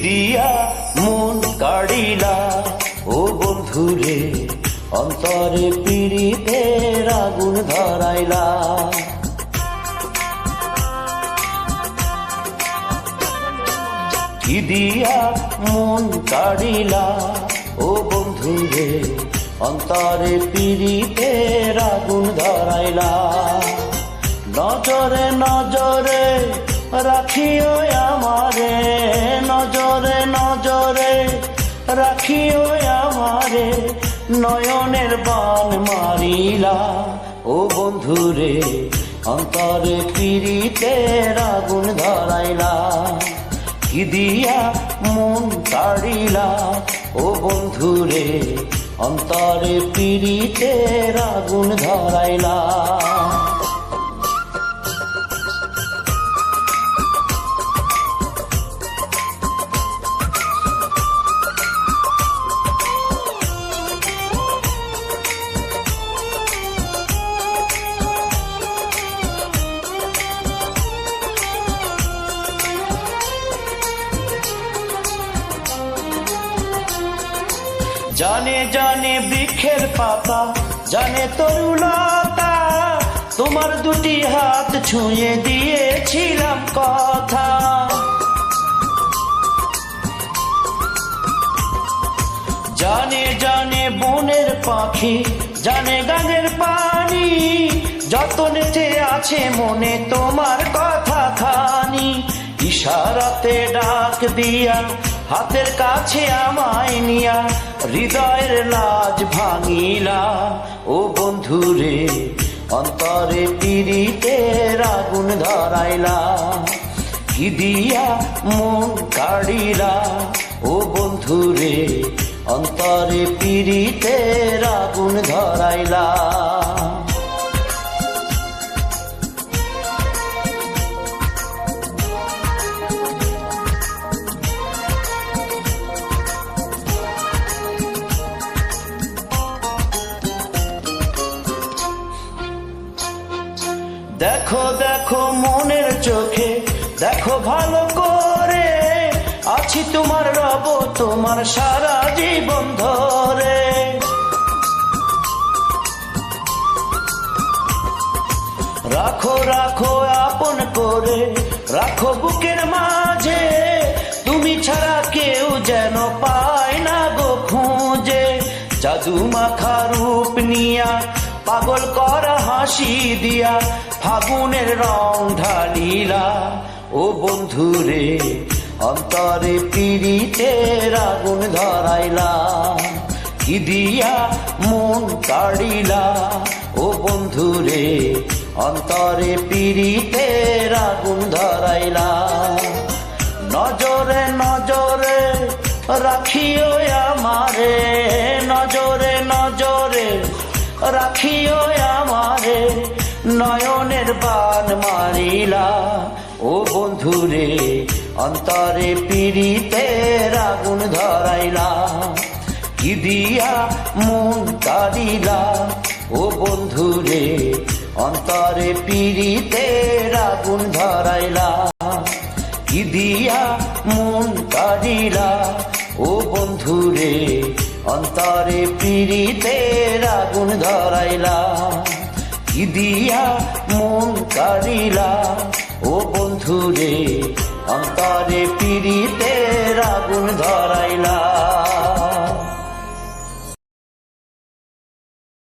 দিয়া মন কাড়িলা ও বন্ধুরে, অন্তরে পীড়িতের আগুন ধরাইলা। কি দিয়া মন কাড়িলা ও বন্ধুরে, অন্তরে পীড়িতের আগুন ধরাইলা। নজরে নজরে রাখিও আমারে, নজরে নজরে রাখিও আমারে, নয়নের বান মারিলা ও বন্ধুরে, অন্তরে পীড়িতের আগুন ধরাইলা। কি দিয়া মন কাড়িলা ও বন্ধুরে, অন্তরে পীড়িতের আগুন ধরাইলা। জানে জানে বৃক্ষের পাতা, জানে তরুলতা, তোমার দুটি হাত ছুঁয়ে দিয়েছিলাম কথা। জানে জানে বনের পাখি, জানে গানের পানি, যতনেতে আছে মনে তোমার কথা খানি। ইশারাতে ডাক দিয়া হাতের কাছে আমায় নিয়া, হৃদয়ের লাজ ভাঙিলা ও বন্ধুরে, অন্তরে পীড়িতের আগুন ধরাইলা। কি দিয়া মন কাড়িলা ও বন্ধুরে, অন্তরে পীড়িতের আগুন ধরাইলা। দেখো দেখো মনের চোখে, দেখো ভালো করে, আছি তোমার রব তোমার সারা জীবন ধরে। রাখো রাখো আপন করে, রাখো বুকের মাঝে, তুমি ছাড়া কেউ যেন পায় না গো খুঁজে। জাদু মাখা রূপ নিয়া, পাগল করা হাসি দিয়া, ফাগুনের রং ঢালিলা ও বন্ধুরে, অন্তরে পীড়িতের আগুন ধরাইলা। কি দিয়া মন কাড়িলা ও বন্ধুরে, অন্তরে পীড়িতের আগুন ধরাইলা। নজরে নজরে রাখিও আমারে, নজরে নজরে রাখিও আমারে, নয়নের বান মারিলা ও বন্ধুরে, অন্তরে পীড়িতের আগুন ধরাইলা। কি দিয়া মন কাড়িলা ও বন্ধুরে, অন্তরে পীড়িতের আগুন ধরাইলা। কি দিয়া মন কাড়িলা ও বন্ধুরে, অন্তরে পীড়িতের আগুন ধরাইলা। কি দিয়া মন কাড়িলা ও বন্ধুরে, অন্তরে পীড়িতের আগুন ধরাইলা।